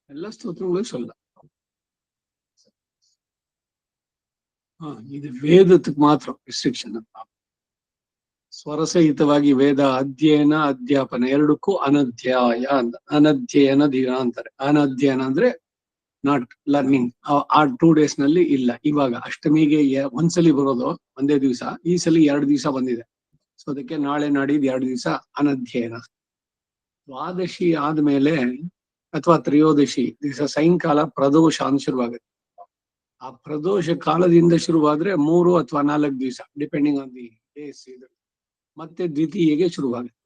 ಎಲ್ಲ ಸ್ತೋತ್ರಗಳು ಸಲ್ಲ. ಇದು ವೇದಕ್ಕೆ ಮಾತ್ರ ರಿಸ್ಟ್ರಿಕ್ಷನ್ ಅಂತ. ಸ್ವರಸಹಿತವಾಗಿ ವೇದ ಅಧ್ಯಯನ ಅಧ್ಯಾಪನ ಎರಡಕ್ಕೂ ಅನಧ್ಯಾಯ ಅಂತ, ಅನಧ್ಯಯನ ದಿನ ಅಂತಾರೆ. ಅನಧ್ಯಯನ ಅಂದ್ರೆ ನಾಟ್ ಲರ್ನಿಂಗ್. ಆ 2 days ನಲ್ಲಿ ಇಲ್ಲ. ಇವಾಗ ಅಷ್ಟಮಿಗೆ ಒಂದ್ಸಲಿ ಬರೋದು ಒಂದೇ ದಿವಸ, ಈ ಸಲ 2 ದಿವಸ ಬಂದಿದೆ. ಸೊ ಅದಕ್ಕೆ ನಾಳೆ ನಾಡಿದ್ದು 2 ದಿವಸ ಅನಧ್ಯಯನ. ದ್ವಾದಶಿ ಆದ್ಮೇಲೆ ಅಥವಾ ತ್ರಯೋದಶಿ ದಿವಸ ಸಾಯಂಕಾಲ ಪ್ರದೋಷ ಅಂತ ಶುರುವಾಗುತ್ತೆ. ಆ ಪ್ರದೋಷ ಕಾಲದಿಂದ ಶುರುವಾದ್ರೆ 3 ಅಥವಾ 4 ದಿವಸ ಡಿಪೆಂಡಿಂಗ್ ಆನ್ ದಿ ಡೇಸ್ ಮತ್ತೆ ದ್ವಿತೀಯಗೆ ಶುರುವಾಗುತ್ತೆ.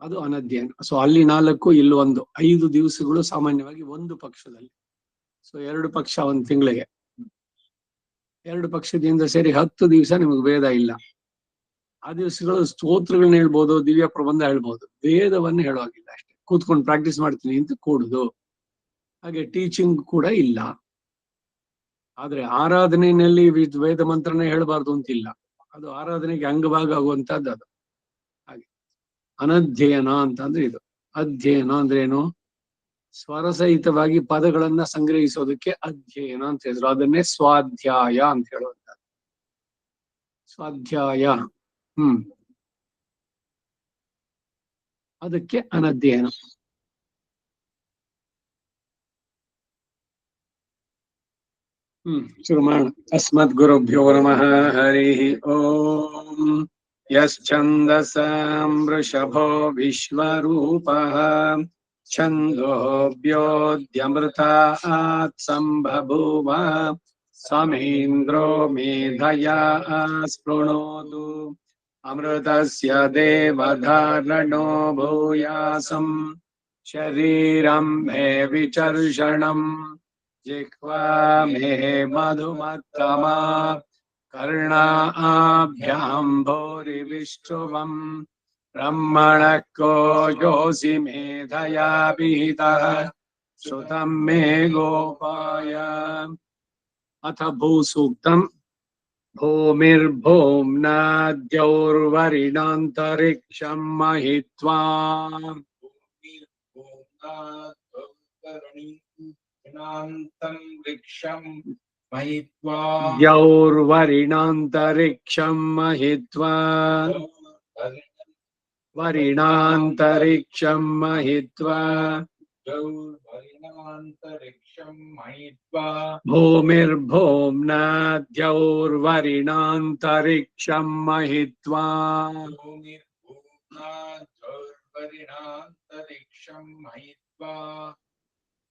ಅದು ಅನಧ್ಯಯನ. ಸೊ ಅಲ್ಲಿ 4, ಇಲ್ಲಿ 1, 5 ದಿವಸಗಳು ಸಾಮಾನ್ಯವಾಗಿ ಒಂದು ಪಕ್ಷದಲ್ಲಿ. ಸೊ 2 ಪಕ್ಷ ಒಂದು ತಿಂಗಳಿಗೆ, 2 ಪಕ್ಷದಿಂದ ಸೇರಿ 10 ದಿವಸ ನಿಮಗೆ ವೇದ ಇಲ್ಲ. ಆ ದಿವಸಗಳು ಸ್ತೋತ್ರಗಳನ್ನ ಹೇಳ್ಬೋದು, ದಿವ್ಯ ಪ್ರಬಂಧ ಹೇಳ್ಬೋದು, ವೇದವನ್ನು ಹೇಳುವಾಗಿಲ್ಲ. ಅಷ್ಟೇ ಕೂತ್ಕೊಂಡು ಪ್ರಾಕ್ಟೀಸ್ ಮಾಡ್ತೀನಿ ಅಂತ ಕೂಡುದು. ಹಾಗೆ ಟೀಚಿಂಗ್ ಕೂಡ ಇಲ್ಲ. ಆದ್ರೆ ಆರಾಧನೆಯಲ್ಲಿ ವೇದ ಮಂತ್ರನೇ ಹೇಳಬಾರ್ದು ಅಂತಿಲ್ಲ. ಅದು ಆರಾಧನೆಗೆ ಅಂಗಭಾಗ ಆಗುವಂತದ್ದು. ಅದು ಹಾಗೆ ಅನಧ್ಯಯನ ಅಂತಂದ್ರೆ ಇದು. ಅಧ್ಯಯನ ಅಂದ್ರೆ ಏನು? ಸ್ವರಸಹಿತವಾಗಿ ಪದಗಳನ್ನ ಸಂಗ್ರಹಿಸೋದಕ್ಕೆ ಅಧ್ಯಯನ ಅಂತ ಹೇಳಿದ್ರು. ಅದನ್ನೇ ಸ್ವಾಧ್ಯಾಯ ಅಂತ ಹೇಳುವಂತದ್ದು. ಸ್ವಾಧ್ಯಾಯ. ಅದಕ್ಕೆ ಅನಧ್ಯಯನ. ಶುರು ಮಾಡೋಣ. ಅಸ್ಮದ್ ಗುರುಭ್ಯೋ ನಮಃ. ಹರಿ ಓಂ. ಯಶ್ಚಂದಸಾಂ ವೃಷಭೋ ವಿಶ್ವರೂಪಃ ಛಂದೋಭ್ಯೋದ್ಯಮೃತಾತ್ ಸಂಬಭೂವ ಸಮೇಂದ್ರೋ ಮೇಧಯಾ ಸ್ಪೃಣೋತು ಅಮೃತಸ್ಯ ದೇವಧಾರಣೋ ಭೂಯಾಸಂ ಶರೀರಂ ಮೇ ವಿಚರ್ಷಣಂ जिह्वा मे मधुमत्तमा कर्णाभ्यां भूरिविष्णुवम् ब्रह्मणः को योऽसि मेधया विहितः श्रुतं मे गोपाय. अथ भूसूक्तम्. भूमिर्भूम्ना द्यौर्वरिणान्तरिक्षं महित्वा द्यौर्वरिणान्तरिक्षं महित्वा वरिणान्तरिक्षं महित्वा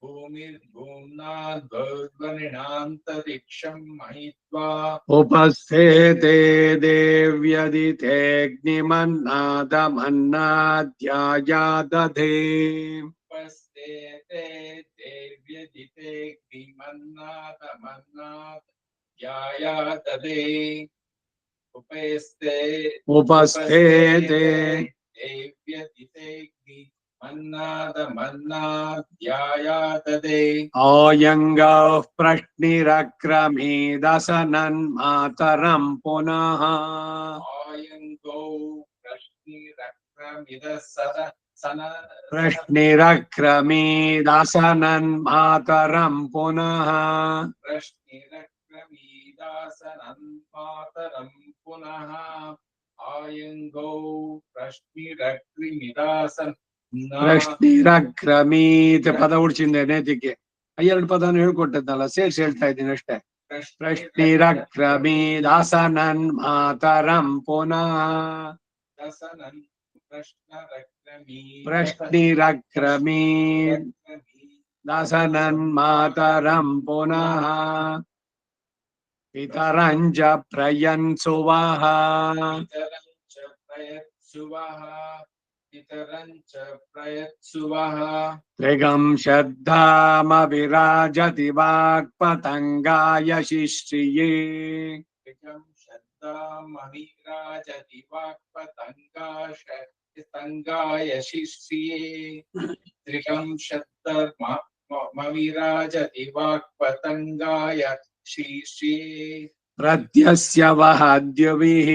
भूमिर्भूम्ना द्यौर्वरिणान्तरिक्षं महित्वा उपस्थेते देव्यदितेऽग्निमन्नादमन्नाध्यायादधे. उपस्थेते आयङ्गः प्रश्निरक्रमीदसनन्मातरं पुनः. प्रश्निरक्रमीदसनन्मातरं पुनः. ಪ್ರಶ್ನಿರಕ್ರಮೀತ ಪದ ಉಡ್ಸಿಂದೆ ನೇತಿಗೆ 2 ಪದನ ಹೇಳ್ಕೊಟ್ಟದ್ನಲ್ಲ, ಸೇರ್ಸಿ ಹೇಳ್ತಾ ಇದ್ದೀನಿ ಅಷ್ಟೇ. ಪ್ರಶ್ನಿರಕ್ರಮೀದಾಸನನ್ ಮಾತರಂ ಪುನಃ. ಪ್ರಶ್ನಿರಕ್ರಮೀದಾಸನನ್ ಮಾತರಂ ಪುನಃ. ಪಿತರಂಚ ಪ್ರಯನ್ಸುವಃ. ತ್ರಿಗಂ ಶ್ರದ್ಧಾಮವಿರಾಜತಿ ವಾಕ್ಪತಂಗಾಯ ಶಿಶ್ರಿಯೇ. ತ್ರಿಗಂ ಶ್ರದ್ಧಾಮವಿರಾಜತಿ ವಾಕ್ಪತಂಗಾಯ ಶಿಶ್ರಿಯೇ. प्रत्यस्य वहद्युभिः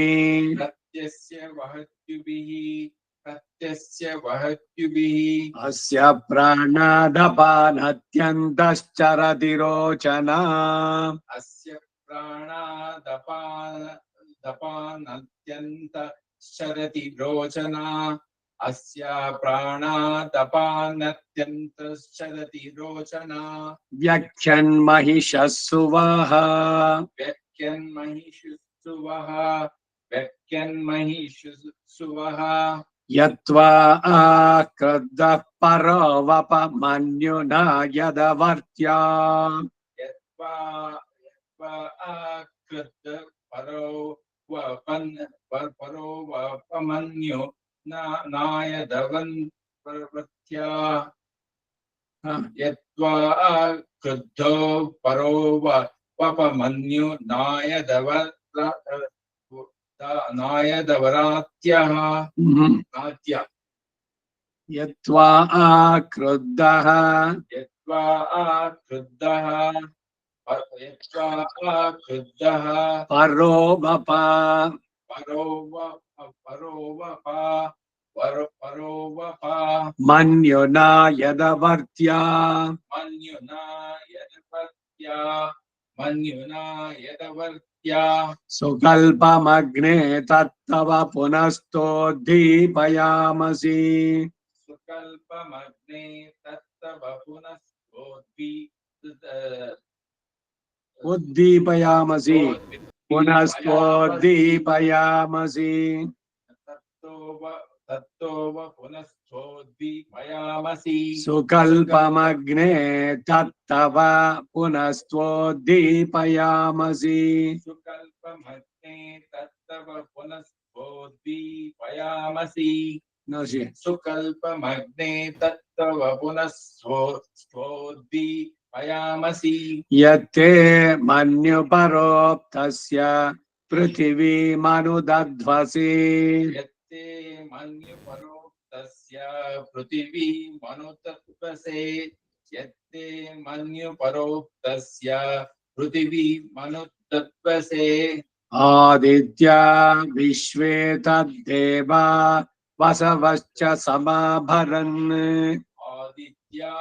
प्रत्यस्य वहत्युभिः अस्य प्राणादपानत्यन्तश्चरति रोचना अस्य प्राणादपानत्यन्तश्चरति रोचना अस्य प्राणादपानत्यन्तश्चरति रोचना व्याख्यन्महिषः सुवः व्यक्यन्महिषुसुवः व्यक्यन्महिषुसुवः यत्त्वा क्रुद्धः परोवपमन्युना यदवर्त्या यत्वा आकृत परो परो वपमन्यो नायदवन् प्रवृत्त्या यत्वा क्रुद्धो परो वपमन्यो नायदवरात्यः नात्या यत्त्वा क्रुद्धः यत्वा क्रुद्धः परोवप मन्युना यदवर्त्या मन्युना सुकल्पमग्ने तत्तव पुनस्तोद्दीपयामसि सुकल्पमग्ने तत्तव उद्दीपयामसि पुनस्तोद्दीपयामसि तत्तोव पुनस्तोद्दीपयामसि सुकल्पमग्ने तत्तव पुनस्तोद्दीपयामसि सुकल्पमग्ने तत्तव पुनस्तोद्दीपयामसि सुकल्पमग्ने तत्तव पुनस्तोद्दीपयामसि यत्ते मन्युपरोक्तस्य पृथिवीमनुदध्वसि यत्ते मन्युपरोक्तस्य पृथिवीमनुदध्वसे यत्ते मन्युपरोक्तस्य पृथिवीमनुदध्वसे आदित्या विश्वे तद्देवा वसवश्च समाभरन् आदित्या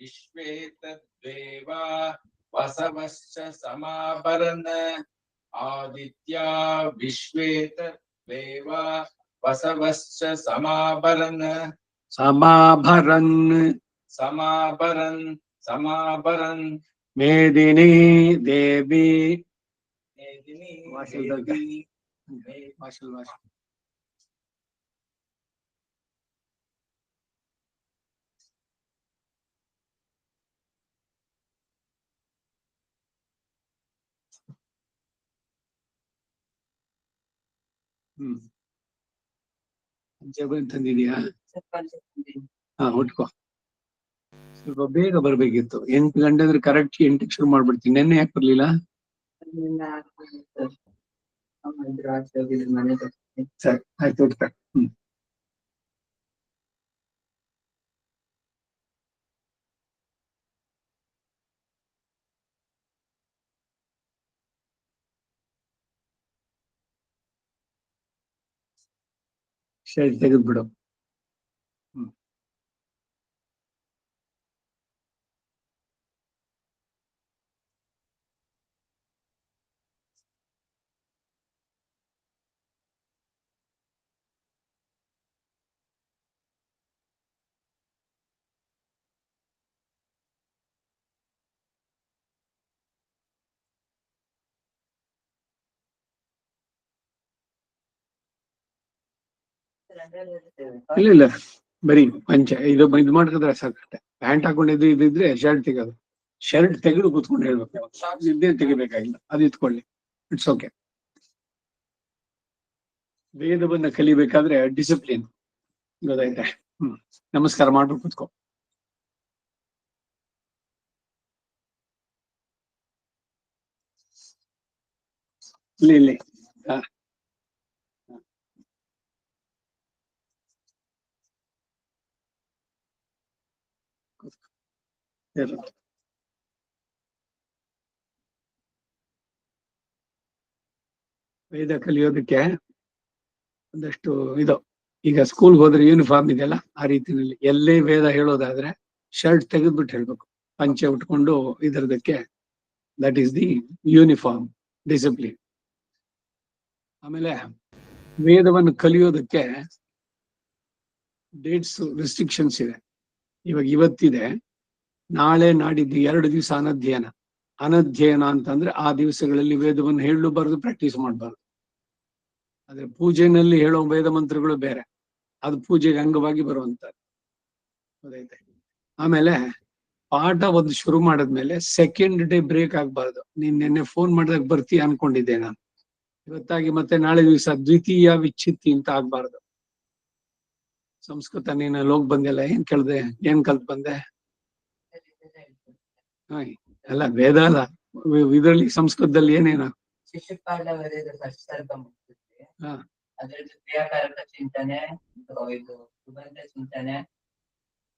विश्वे तद्देवा वसवश्च समाभरन् आदित्या विश्वे तद्देवा वसवश्च समाभरन् समाभरन् मेदिनी देवी ತಂದಿದ್ಯಾ ಹುಟ್ಕೋ ಸ್ವಲ್ಪ ಬೇಗ ಬರ್ಬೇಕಿತ್ತು 8 ಗಂಟೆ ಅಂದ್ರೆ ಕರೆಕ್ಟ್ 8ಕ್ಕೆ ಶುರು ಮಾಡ್ಬಿಡ್ತೀನಿ. ನೆನ್ನೆ ಯಾಕೆ ಬರ್ಲಿಲ್ಲ? ಸರಿ ಆಯ್ತು ಹುಟ್ಕ. ಶರ್ಟ್ ತೆಗೆದ್ಬಿಡು. ಇಲ್ಲ ಬರೀ ಪಂಚೆ ಇದು ಮಾಡ್ಕಿದ್ರೆ ಸಾಕಷ್ಟೆ. ಪ್ಯಾಂಟ್ ಹಾಕೊಂಡಿದ್ದು ಇದಿದ್ರೆ ಶರ್ಟ್ ತೆಗೋದು. ಶರ್ಟ್ ತೆಗೆದು ಕೂತ್ಕೊಂಡು ಹೇಳ್ಬೇಕು. ಇದ್ದೇ ತೆಗಿಬೇಕಾಗಿಲ್ಲ, ಅದು ಇತ್ಕೊಳ್ಳಿ, ಇಟ್ಸ್ ಓಕೆ. ವೇದವನ್ನ ಕಲಿಬೇಕಾದ್ರೆ ಡಿಸಿಪ್ಲಿನ್ ಗೊತ್ತಾಯ್ತೆ. ನಮಸ್ಕಾರ ಮಾಡ್ಬಿಟ್ಟು ಕೂತ್ಕೋ. ಇಲ್ಲಿ ವೇದ ಕಲಿಯೋದಕ್ಕೆ ಒಂದಷ್ಟು ಇದು ಈಗ ಸ್ಕೂಲ್ಗೆ ಹೋದ್ರೆ ಯೂನಿಫಾರ್ಮ್ ಇದೆಯಲ್ಲ, ಆ ರೀತಿನಲ್ಲಿ ಎಲ್ಲೇ ವೇದ ಹೇಳೋದಾದ್ರೆ ಶರ್ಟ್ ತೆಗೆದ್ಬಿಟ್ಟು ಹೇಳ್ಬೇಕು, ಪಂಚೆ ಉಟ್ಕೊಂಡು ಇದರದಕ್ಕೆ. That is the uniform discipline. ಆಮೇಲೆ ವೇದವನ್ನು ಕಲಿಯೋದಕ್ಕೆ ಡೇಟ್ಸ್ ರೆಸ್ಟ್ರಿಕ್ಷನ್ಸ್ ಇದೆ. ಇವಾಗ ಇವತ್ತಿದೆ, ನಾಳೆ ನಾಡಿದ್ದು 2 ದಿವಸ ಅನಧ್ಯಯನ. ಅನಧ್ಯಯನ ಅಂತಂದ್ರೆ ಆ ದಿವಸಗಳಲ್ಲಿ ವೇದವನ್ನು ಹೇಳಬಾರ್ದು, ಪ್ರಾಕ್ಟೀಸ್ ಮಾಡಬಾರ್ದು. ಆದ್ರೆ ಪೂಜೆನಲ್ಲಿ ಹೇಳೋ ವೇದ ಮಂತ್ರಗಳು ಬೇರೆ, ಅದು ಪೂಜೆಗೆ ಅಂಗವಾಗಿ ಬರುವಂತದ್ದು. ಗೊತ್ತೈತೆ. ಆಮೇಲೆ ಪಾಠ ಒಂದು ಶುರು ಮಾಡಿದ್ಮೇಲೆ ಸೆಕೆಂಡ್ ಡೇ ಬ್ರೇಕ್ ಆಗ್ಬಾರ್ದು. ನೀನ್ ನಿನ್ನೆ ಫೋನ್ ಮಾಡಿದಾಗ ಬರ್ತೀಯ ಅನ್ಕೊಂಡಿದ್ದೆ ನಾನು, ಇವತ್ತಾಗಿ ಮತ್ತೆ ನಾಳೆ ದಿವಸ ದ್ವಿತೀಯ ವಿಚ್ಛಿತ್ತಿ ಅಂತ ಆಗ್ಬಾರ್ದು. ಸಂಸ್ಕೃತ ನೀನು ಲೋಕ್ ಬಂದೆಲ್ಲ, ಏನ್ ಕೇಳ್ದೆ, ಏನ್ ಕಲ್ತ್ ಬಂದೆ? ಅಲ್ಲ ವೇದ ಅಲ್ಲ, ಇದರಲ್ಲಿ ಸಂಸ್ಕೃತದಲ್ಲಿ ಏನೇನು? ಶಿಶುಪಾಲ ವರೆದ ಸರ್ಗ ಮುಗಿಸುತ್ತೆ. ಹಾ, ಅದರಲ್ಲಿ ಕ್ರಿಯಾಕಾರಕ ಚಿಂತನೆ, ಇದು ಸುಬಂಧ ಚಿಂತನೆ,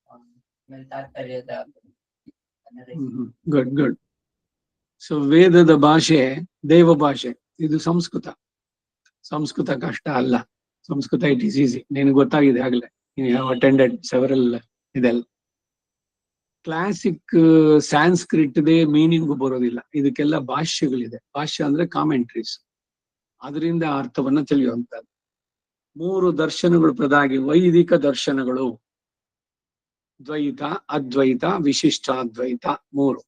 ಆಮೇಲೆ ತಾತ್ಪರ್ಯದ ಗುಡ್ ಗುಡ್. ಸೊ ವೇದದ ಭಾಷೆ ದೇವ ಭಾಷೆ, ಇದು ಸಂಸ್ಕೃತ. ಸಂಸ್ಕೃತ ಕಷ್ಟ ಅಲ್ಲ, ಸಂಸ್ಕೃತ ಇಟ್ ಈಸ್ ಈಸಿ. ನಿನಗೆ ಗೊತ್ತಾಗಿದೆ ಆಗ್ಲೇ, ಯು ಹ್ಯಾವ್ ಅಟೆಂಡೆಡ್ ಸೆವರಲ್ ಇದೆಲ್ಲ. ಕ್ಲಾಸಿಕ್ ಸ್ಯಾನ್ಸ್ಕ್ರಿಟ್ದೇ ಮೀನಿಂಗ್ ಬರೋದಿಲ್ಲ, ಇದಕ್ಕೆಲ್ಲ ಭಾಷ್ಯಗಳಿದೆ. ಭಾಷ್ಯ ಅಂದ್ರೆ ಕಾಮೆಂಟ್ರೀಸ್, ಅದರಿಂದ ಅರ್ಥವನ್ನ ತಿಳಿಯುವಂತದ್ದು. 3 ದರ್ಶನಗಳು ಪ್ರಧಾಗಿ, ವೈದಿಕ ದರ್ಶನಗಳು: ದ್ವೈತ, ಅದ್ವೈತ, ವಿಶಿಷ್ಟಾದ್ವೈತ 3.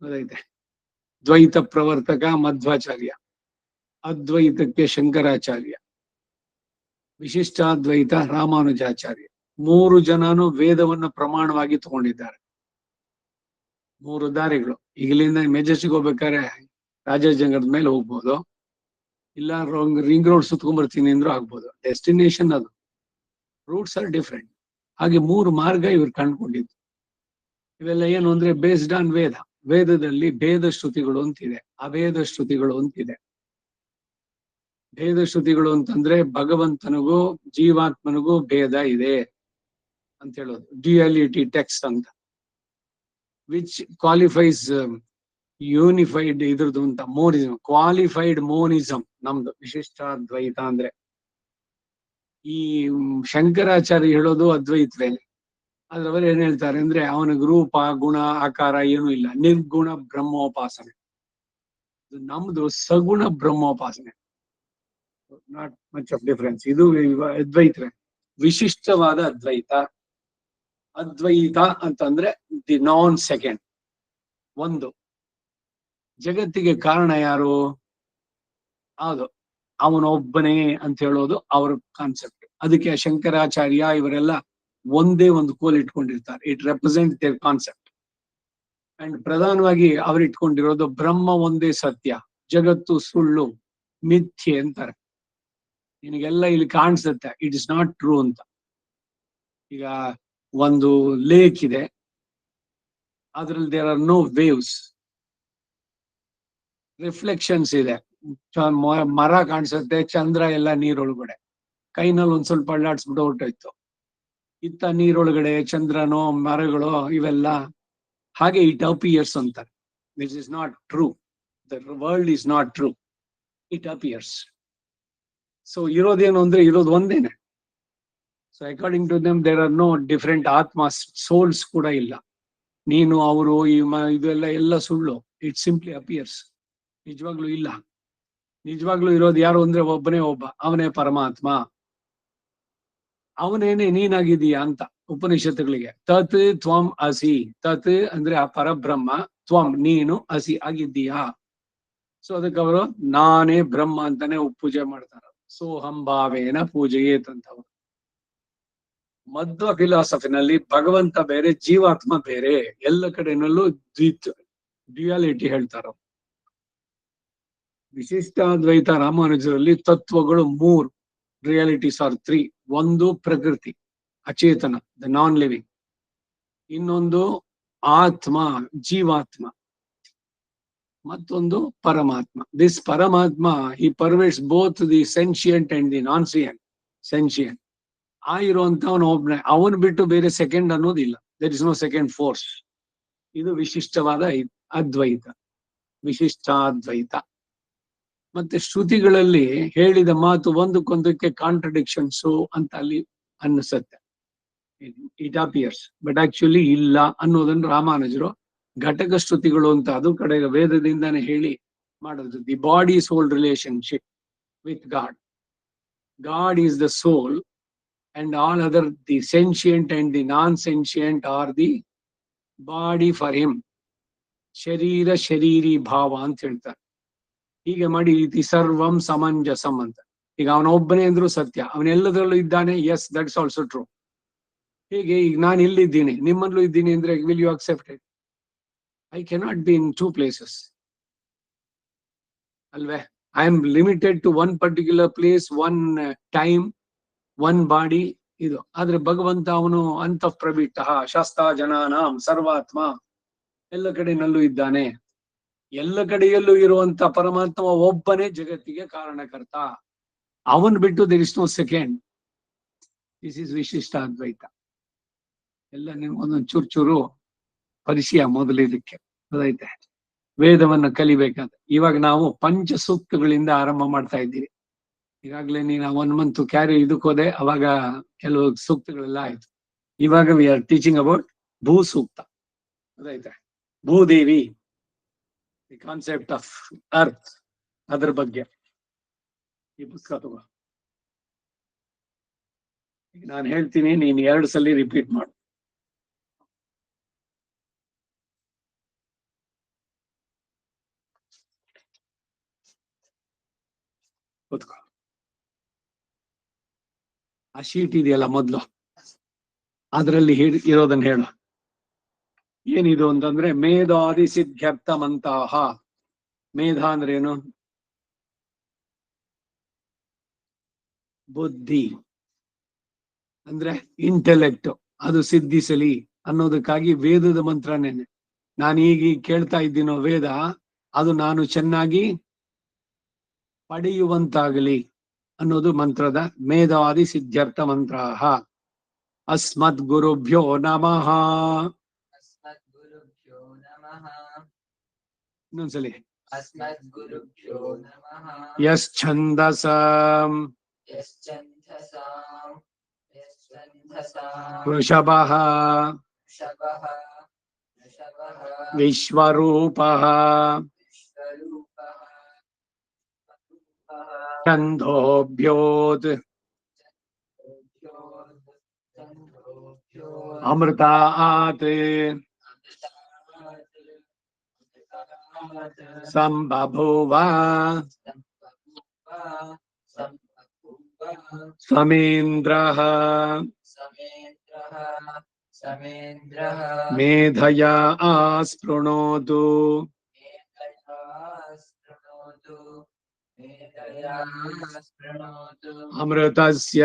ಅದೈತೆ. ದ್ವೈತ ಪ್ರವರ್ತಕ ಮಧ್ವಾಚಾರ್ಯ, ಅದ್ವೈತಕ್ಕೆ ಶಂಕರಾಚಾರ್ಯ, ವಿಶಿಷ್ಟಾದ್ವೈತ ರಾಮಾನುಜಾಚಾರ್ಯ. 3 ಜನನು ವೇದವನ್ನು ಪ್ರಮಾಣವಾಗಿ ತಗೊಂಡಿದ್ದಾರೆ. 3 ದಾರಿಗಳು. ಈಗಲಿಂದ ಮೆಜೆಸ್ಟಿಕ್ ಹೋಗ್ಬೇಕಾದ್ರೆ ರಾಜಾಜಿನಗರದ ಮೇಲೆ ಹೋಗ್ಬೋದು, ಇಲ್ಲ ರಿಂಗ್ ರೋಡ್ ಸುತ್ಕೊಂಡ್ ಬರ್ತೀನಿ ಅಂದ್ರೂ ಆಗ್ಬೋದು. ಡೆಸ್ಟಿನೇಷನ್ ಅದು, ರೂಟ್ಸ್ ಆರ್ ಡಿಫ್ರೆಂಟ್. ಹಾಗೆ 3 ಮಾರ್ಗ ಇವ್ರು ಕಂಡುಕೊಂಡಿದ್ದು. ಇವೆಲ್ಲ ಏನು ಅಂದ್ರೆ ಬೇಸ್ಡ್ ಆನ್ ವೇದ. ವೇದದಲ್ಲಿ ಭೇದ ಶ್ರುತಿಗಳು ಅಂತಿದೆ, ಅಭೇದ ಶ್ರುತಿಗಳು ಅಂತಿದೆ. ಭೇದ ಶ್ರುತಿಗಳು ಅಂತಂದ್ರೆ ಭಗವಂತನಿಗೂ ಜೀವಾತ್ಮನಿಗೂ ಭೇದ ಇದೆ ಅಂತ ಹೇಳೋದು, ಡ್ಯುಯಾಲಿಟಿ ಟೆಕ್ಸ್ಟ್ ಅಂತ. ವಿಚ್ ಕ್ವಾಲಿಫೈಸ್ ಯೂನಿಫೈಡ್ ಇದ್ರದ್ದು ಅಂತ ಮೋನಿಸಮ್, ಕ್ವಾಲಿಫೈಡ್ ಮೋನಿಸಮ್ ನಮ್ದು ವಿಶಿಷ್ಟಾದ್ವೈತ ಅಂದ್ರೆ. ಈ ಶಂಕರಾಚಾರ್ಯ ಹೇಳೋದು ಅದ್ವೈತವೇನೆ. ಅದ್ರವರು ಏನ್ ಹೇಳ್ತಾರೆ ಅಂದ್ರೆ ಅವನಿಗೆ ರೂಪ ಗುಣ ಆಕಾರ ಏನೂ ಇಲ್ಲ, ನಿರ್ಗುಣ ಬ್ರಹ್ಮೋಪಾಸನೆ. ನಮ್ದು ಸಗುಣ ಬ್ರಹ್ಮೋಪಾಸನೆ. Not much of difference. ಇದು ಅದ್ವೈತವೇ, ವಿಶಿಷ್ಟವಾದ ಅದ್ವೈತ. ಅದ್ವೈತ ಅಂತಂದ್ರೆ ದಿ ನಾನ್ ಸೆಕೆಂಡ್. ಒಂದು ಜಗತ್ತಿಗೆ ಕಾರಣ ಯಾರು? ಹೌದು, ಅವನೊಬ್ಬನೇ ಅಂತ ಹೇಳೋದು ಅವ್ರ ಕಾನ್ಸೆಪ್ಟ್. ಅದಕ್ಕೆ ಶಂಕರಾಚಾರ್ಯ ಇವರೆಲ್ಲ ಒಂದೇ ಒಂದು ಕೋಲ್ ಇಟ್ಕೊಂಡಿರ್ತಾರೆ. It represent their concept. And ಪ್ರಧಾನವಾಗಿ ಅವ್ರು ಇಟ್ಕೊಂಡಿರೋದು ಬ್ರಹ್ಮ ಒಂದೇ ಸತ್ಯ, ಜಗತ್ತು ಸುಳ್ಳು, ಮಿಥ್ಯೆ ಅಂತಾರೆ. ನಿನಗೆಲ್ಲ ಇಲ್ಲಿ ಕಾಣಿಸುತ್ತೆ, ಇಟ್ ಇಸ್ ನಾಟ್ ಟ್ರೂ ಅಂತ. ಈಗ ಒಂದು ಲೇಕ್ ಇದೆ, ಅದ್ರಲ್ಲಿ there are no waves, reflections ಇದೆ. ಮರ ಕಾಣಿಸುತ್ತೆ, ಚಂದ್ರ ಎಲ್ಲ ನೀರೊಳಗಡೆ. ಕೈನಲ್ಲಿ ಒಂದ್ ಸ್ವಲ್ಪ ಅಳ್ಳಾಡ್ಸ್ಬಿಟ್ಟು ಹೊರಟೋಯ್ತು. ಇತ್ತ ನೀರೊಳಗಡೆ ಚಂದ್ರನೋ ಮರಗಳು ಇವೆಲ್ಲ ಹಾಗೆ ಇಟ್ ಅಪಿಯರ್ಸ್ ಅಂತಾರೆ. This is not true, the world is not true, it appears. So ಇರೋದೇನು ಅಂದ್ರೆ ಇರೋದು ಒಂದೇನೆ. So according to them there are no different atmas, souls ಕೂಡ ಇಲ್ಲ. ನೀನು ಅವರು ಇದೆಲ್ಲ ಎಲ್ಲ ಸುಳ್ಳು. It simply appears. ನಿಜವಾಗ್ಲೂ ಇಲ್ಲ. ನಿಜವಾಗ್ಲೂ ಇರೋದು ಯಾರು ಅಂದ್ರೆ ಒಬ್ಬನೇ ಒಬ್ಬ, ಅವನೇ ಪರಮಾತ್ಮ. ಅವನೇನೆ ನೀನಾಗಿದೀಯಾ ಅಂತ ಉಪನಿಷತ್ತುಗಳಿಗೆ. ತತ್ ತ್ವಂ ಅಸಿ. ತತ್ ಅಂದ್ರೆ ಆ ಪರಬ್ರಹ್ಮ, ತ್ವಂ ನೀನು, ಅಸಿ ಆಗಿದ್ದೀಯಾ. ಸೊ ಅದಕ್ಕೆ ಅವರು ನಾನೇ ಬ್ರಹ್ಮ ಅಂತಾನೆ ಪೂಜೆ ಮಾಡ್ತಾರ. ಸೋಹಂಭಾವೇನ ಪೂಜೆಯೇತಂತವ್ರು. ಮಧ್ವ ಫಿಲಾಸಫಿನಲ್ಲಿ ಭಗವಂತ ಬೇರೆ, ಜೀವಾತ್ಮ ಬೇರೆ. ಎಲ್ಲ ಕಡೆನಲ್ಲೂ ಡ್ಯುಯಾಲಿಟಿ ಹೇಳ್ತಾರ. ವಿಶಿಷ್ಟಾದ್ವೈತ ರಾಮಾನುಜರಲ್ಲಿ ತತ್ವಗಳು 3, ರಿಯಾಲಿಟೀಸ್ ಆರ್ 3. ಒಂದು ಪ್ರಕೃತಿ, ಅಚೇತನ, ದ ನಾನ್ ಲಿವಿಂಗ್. ಇನ್ನೊಂದು ಆತ್ಮ, ಜೀವಾತ್ಮ. ಮತ್ತೊಂದು ಪರಮಾತ್ಮ. This Paramatma he pervades both the sentient and the non sentient. ಆ ಇರುವಂತವನು ಒಬ್ಬನೇ, ಅವನು ಬಿಟ್ಟು ಬೇರೆ ಸೆಕೆಂಡ್ ಅನ್ನೋದಿಲ್ಲ. There is no second force. ಇದು ವಿಶಿಷ್ಟವಾದ ಅದ್ವೈತ, ವಿಶಿಷ್ಟಾದ್ವೈತ. ಮತ್ತೆ ಶ್ರುತಿಗಳಲ್ಲಿ ಹೇಳಿದ ಮಾತು ಒಂದಕ್ಕೊಂದಕ್ಕೆ ಕಾಂಟ್ರಡಿಕ್ಷನ್ಸು ಅಂತ ಅಲ್ಲಿ ಅನ್ನಿಸುತ್ತೆ. ಇಟ್ ಅಪಿಯರ್ಸ್, ಬಟ್ ಆಕ್ಚುಲಿ ಇಲ್ಲ ಅನ್ನೋದನ್ನು ರಾಮಾನುಜರು ಘಟಕ ಶ್ರುತಿಗಳು ಅಂತ ಅದು ಕಡೆ ವೇದದಿಂದಾನೇ ಹೇಳಿ ಮಾಡೋದು. The body soul relationship with God. God is the soul and all other, the sentient and the non-sentient are the body for him. ಶರೀರ ಶರೀರಿ ಭಾವ ಅಂತ ಹೇಳ್ತಾರೆ. ಹೀಗೆ ಮಾಡಿ ಇತಿ ಸರ್ವಂ ಸಮಂಜಸಂ ಅಂತ. ಈಗ ಅವನೊಬ್ಬನೇ ಅಂದ್ರೂ ಸತ್ಯ, ಅವನೆಲ್ಲದರಲ್ಲೂ ಇದ್ದಾನೆ. Yes, that's also true. ಹೀಗೆ ಈಗ ನಾನು ಇಲ್ಲಿದ್ದೀನಿ, ನಿಮ್ಮಲ್ಲೂ ಇದ್ದೀನಿ ಅಂದ್ರೆ will you accept it? I cannot be in two places ಅಲ್ವೇ? I am limited to one particular place, one time, one body. ಇದು ಆದ್ರೆ ಭಗವಂತ ಅವನು ಅಂತಃ ಪ್ರವಿಷ್ಟ ಶಾಸ್ತ್ರ ಜನಾನಾಂ ಸರ್ವಾತ್ಮ, ಎಲ್ಲ ಕಡೆಯಲ್ಲೂ ಇದ್ದಾನೆ. ಎಲ್ಲ ಕಡೆಯಲ್ಲೂ ಇರುವಂತ ಪರಮಾತ್ಮ ಒಬ್ಬನೇ ಜಗತ್ತಿಗೆ ಕಾರಣಕರ್ತ. ಅವನ್ ಬಿಟ್ಟು there is no second. This is Vishishtadvaita. ಎಲ್ಲ ನೀವು ಒಂದೊಂದು ಚೂರು ಚೂರು ಪರಿಚಯ ಮೊದಲಿದಕ್ಕೆ ಅದೈತೆ. ವೇದವನ್ನು ಕಲಿಬೇಕಾದ್ರೆ ಇವಾಗ ನಾವು ಪಂಚ ಸೂಕ್ತಗಳಿಂದ ಆರಂಭ ಮಾಡ್ತಾ ಇದ್ದೀವಿ. ಈಗಾಗ್ಲೇ ನೀನು 1 month ಕ್ಯಾರಿ ಇದಕ್ಕೆ ಹೋದೆ, ಅವಾಗ ಕೆಲವು ಸೂಕ್ತಗಳೆಲ್ಲ ಆಯ್ತು. ಇವಾಗ we are teaching about Bhu Sukta. ಅದಾಯ್ತಾ? Bhudevi, the concept of earth, ಅದ್ರ ಬಗ್ಗೆ ಈ ಪುಸ್ತಕ ತಗೋ. ನಾನು ಹೇಳ್ತೀನಿ, ನೀನು 2 ಸಲ ರಿಪೀಟ್ ಮಾಡು. ಕೂತ್ಕೋ. ಆ ಶೀಟ್ ಇದೆಯಲ್ಲ ಮೊದ್ಲು, ಅದರಲ್ಲಿ ಇರೋದನ್ನ ಹೇಳು. ಏನಿದು ಅಂತಂದ್ರೆ ಮೇಧಾದಿ ಸಿದ್ಧ್ಯರ್ಥಮಂತಹ. ಮೇಧ ಅಂದ್ರೆ ಏನು? ಬುದ್ಧಿ ಅಂದ್ರೆ ಇಂಟೆಲೆಕ್ಟ್, ಅದು ಸಿದ್ಧಿಸಲಿ ಅನ್ನೋದಕ್ಕಾಗಿ ವೇದದ ಮಂತ್ರನೇನೆ. ನಾನು ಈಗ ಕೇಳ್ತಾ ಇದ್ದೀನೋ ವೇದ, ಅದು ನಾನು ಚೆನ್ನಾಗಿ ಪಡೆಯುವಂತಾಗಲಿ ಅನ್ನೋದು ಮಂತ್ರದ ಮೇಧಾದಿ ಸಿದ್ಧ್ಯರ್ಥ ಮಂತ್ರ. ಅಸ್ಮದ್ ಗುರುಭ್ಯೋ ನಮಃ. ಅಸ್ಮದ್ಗುರುಭ್ಯೋ ನಮಃ. ಇನ್ನೊಂದ್ಸಲಿ. ಅಸ್ಮದ್ಗುರುಭ್ಯೋ ನಮಃ. ಯಶ್ಛಂದಸಾಂ ಯಶ್ಚಂದಸಾಂ ವೃಷಭಃ ವೃಷಭಃ ವೃಷಭಃ ವಿಶ್ವರೂಪಃ ವಿಶ್ವರೂಪಃ ಛಂದೋಭ್ಯೋತ್ ಅಮೃತಾತ್ ಸಂಬಭೂವ ಸಮೇಂದ್ರಃ ಮೇಧಯಾ ಆಸ್ಪೃಣೋತು ಅಮೃತಸ್ಯ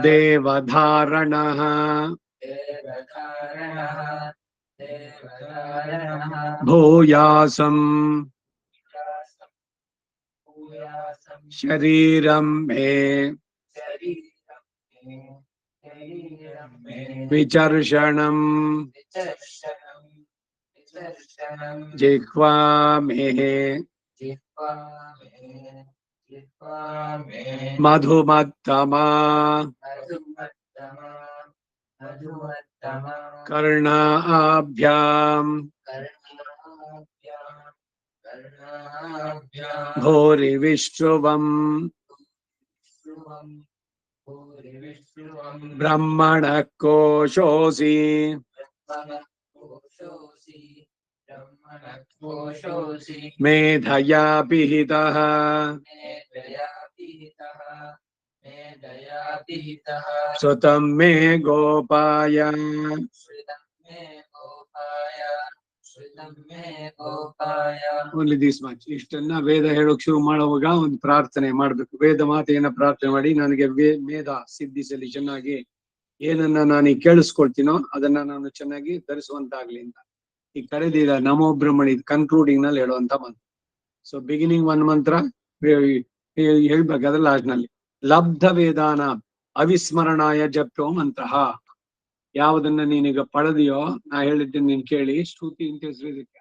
ದೇವಧಾರಣಃ ಭೂಯಾಸಂ ಶರೀರಂ ಮೇ ವಿಚರ್ಷಣಂ ಜಿಹ್ವಾ ಮೇ ಮಧುಮತ್ತಮಾ ಕರ್ಣಾಭ್ಯಾಂ ಭೂರಿ ವಿಶ್ರುವಂ ಬ್ರಹ್ಮಣ ಕೋಶೋಸಿ ಮೇಧಯಾ ಪಿಹಿತಃ ಶ್ರುತಂ ಮೇ ಗೋಪಾಯ. Only this much. ಇಷ್ಟನ್ನ ವೇದ ಹೇಳೋಕ್ ಶುರು ಮಾಡುವಾಗ ಒಂದು ಪ್ರಾರ್ಥನೆ ಮಾಡ್ಬೇಕು. ವೇದ ಮಾತೆಯನ್ನ ಪ್ರಾರ್ಥನೆ ಮಾಡಿ, ನನಗೆ ಮೇಧ ಸಿದ್ಧಿಸಲಿ, ಚೆನ್ನಾಗಿ ಏನನ್ನ ನಾನು ಕೇಳಿಸ್ಕೊಳ್ತೀನೋ ಅದನ್ನ ನಾನು ಚೆನ್ನಾಗಿ ಧರಿಸುವಂತಾಗ್ಲಿ ಅಂತ ಈಗ ಕರೆದಿಲ್ಲ. ನಮೋ ಬ್ರಹ್ಮಣಿ ಕನ್ಕ್ಲೂಡಿಂಗ್ ನಲ್ಲಿ ಹೇಳುವಂತ ಮಂತ್ರ. ಸೊ ಬಿಗಿನಿಂಗ್ 1 ಮಂತ್ರ ಹೇಳ್ಬೇಕಾದ್ರೆ ಲಾಸ್ಟ್ ನಲ್ಲಿ ಲಬ್ಧ ವೇದಾನ ಅವಿಸ್ಮರಣಾಯ ಜಪ್ಯೋ ಮಂತ್ರ. ಯಾವುದನ್ನ ನೀನೀಗ ಪಡೆದಿಯೋ, ನಾ ಹೇಳಿದ್ದನ್ನು ನೀನ್ ಕೇಳಿ ಶ್ರುತಿ ಅಂತ ಹೆಸರು ಇದಕ್ಕೆ.